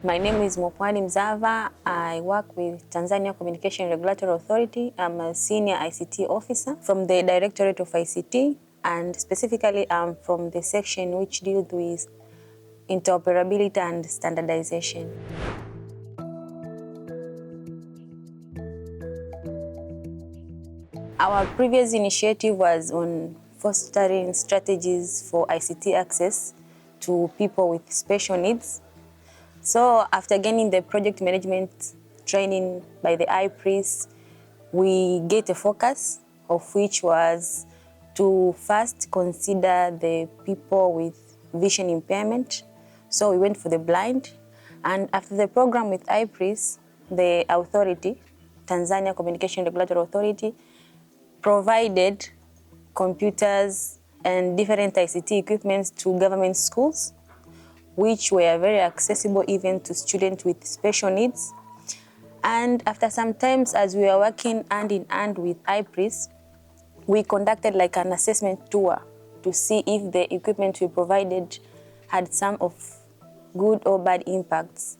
My name is Mwapwani Mbaraka. I work with Tanzania Communication Regulatory Authority. I'm a senior ICT officer from the Directorate of ICT, and specifically I'm from the section which deals with interoperability and standardization. Our previous initiative was on fostering strategies for ICT access to people with special needs. So after gaining the project management training by the iPRIS, we get a focus of which was to first consider the people with vision impairment. So we went for the blind, and after the program with iPRIS, the authority, Tanzania Communication Regulatory Authority, provided computers and different ICT equipments to government schools, which were very accessible even to students with special needs. And after some times, as we were working hand in hand with iPRIS, we conducted like an assessment tour to see if the equipment we provided had some of good or bad impacts.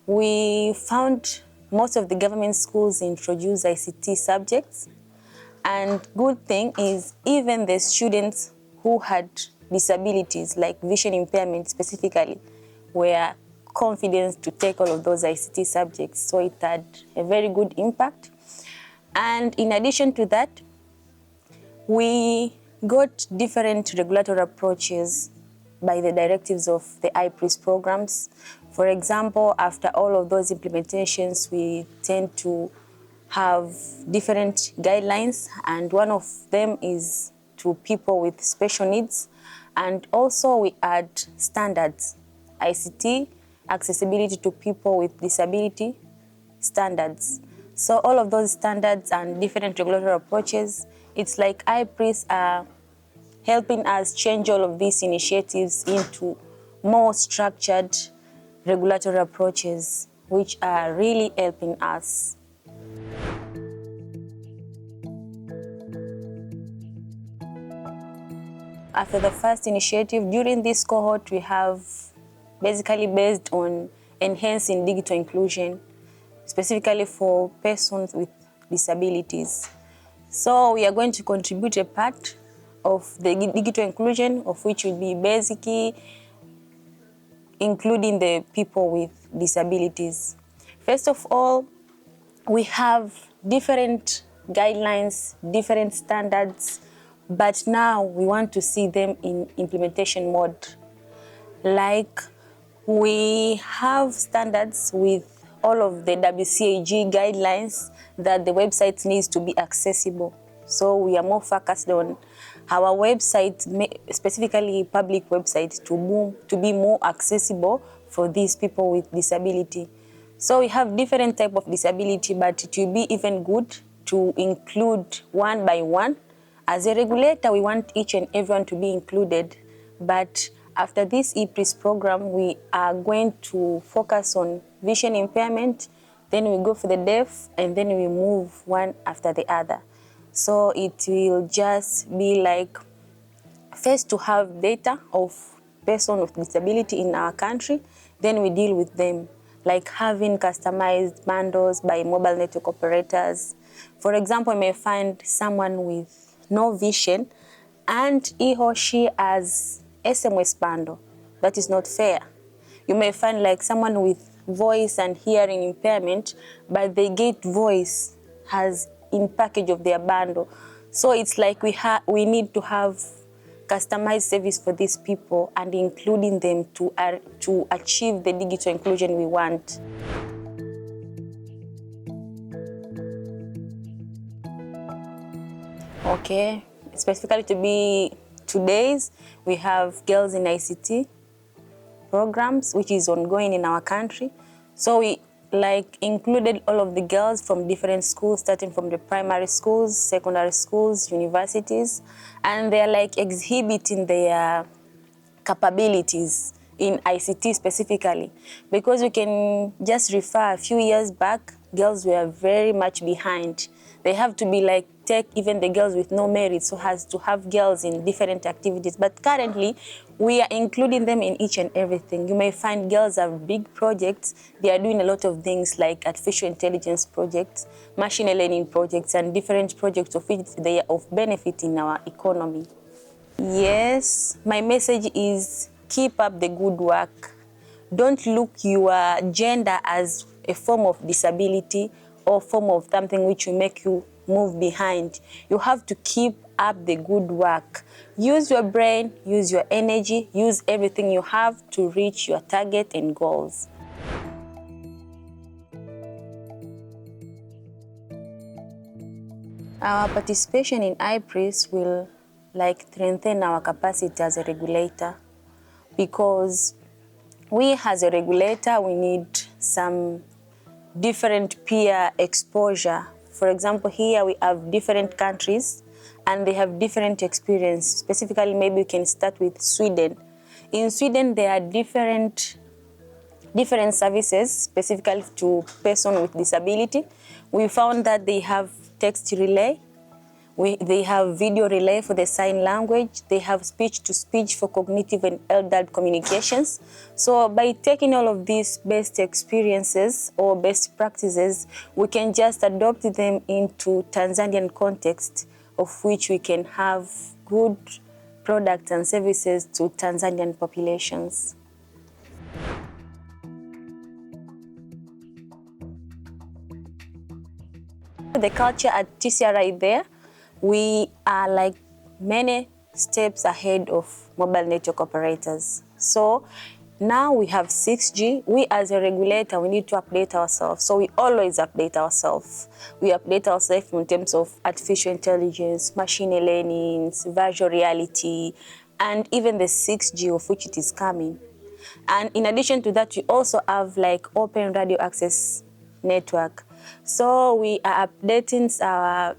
We found most of the government schools introduce ICT subjects, and good thing is even the students who had disabilities like vision impairment specifically were confident to take all of those ICT subjects. So it had a very good impact. And in addition to that, we got different regulatory approaches by the directives of the iPRIS programs. For example, after all of those implementations, we tend to have different guidelines, and one of them is to people with special needs. And also we add standards, ICT, accessibility to people with disability standards. So all of those standards and different regulatory approaches, it's like iPRIS are helping us change all of these initiatives into more structured regulatory approaches, which are really helping us. After the first initiative, during this cohort, we have basically based on enhancing digital inclusion, specifically for persons with disabilities. So we are going to contribute a part of the digital inclusion, of which will be basically including the people with disabilities. First of all, we have different guidelines, different standards, but now we want to see them in implementation mode. Like we have standards with all of the WCAG guidelines that the website needs to be accessible. So we are more focused on our website, specifically public websites, to be more accessible for these people with disability. So we have different type of disability, but it will be even good to include one by one. As a regulator, we want each and everyone to be included, but after this iPRIS program, we are going to focus on vision impairment, then we go for the deaf, and then we move one after the other. So it will just be like, first to have data of persons with disability in our country, then we deal with them, like having customized bundles by mobile network operators. For example, you may find someone with no vision and he or she has SMS bundle. That is not fair. You may find like someone with voice and hearing impairment, but they get voice has in package of their bundle. So it's like we need to have customized service for these people and including them to achieve the digital inclusion we want. Okay, specifically to be today's, we have Girls in ICT programs, which is ongoing in our country. So we like included all of the girls from different schools, starting from the primary schools, secondary schools, universities, and they're like exhibiting their capabilities in ICT specifically. Because we can just refer a few years back, girls were very much behind. They have to be like take even the girls with no merit, so has to have girls in different activities. But currently, we are including them in each and everything. You may find girls have big projects. They are doing a lot of things like artificial intelligence projects, machine learning projects, and different projects of which they are of benefit in our economy. Yes, my message is keep up the good work. Don't look your gender as a form of disability or form of something which will make you move behind. You have to keep up the good work. Use your brain, use your energy, use everything you have to reach your target and goals. Our participation in iPRIS will strengthen our capacity as a regulator, because we as a regulator, we need some different peer exposure. For example, here we have different countries and they have different experience. Specifically, maybe we can start with Sweden. In Sweden, there are different services specifically to persons with disability. We found that they have text relay, they have video relay for the sign language, they have speech-to-speech for cognitive and adult communications. So by taking all of these best experiences or best practices, we can just adopt them into Tanzanian context, of which we can have good products and services to Tanzanian populations. The culture at TCRA there, we are many steps ahead of mobile network operators. So now we have 6G. We as a regulator, we need to update ourselves. So we always update ourselves. We update ourselves in terms of artificial intelligence, machine learning, virtual reality, and even the 6G of which it is coming. And in addition to that, we also have open radio access network. So we are updating our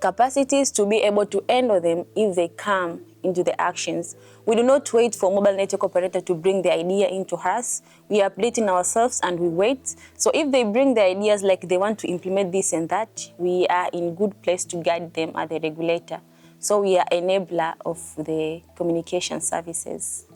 capacities to be able to handle them if they come into the actions. We do not wait for mobile network operator to bring the idea into us. We are updating ourselves and we wait. So if they bring the ideas they want to implement this and that, we are in good place to guide them as the regulator. So we are enabler of the communication services.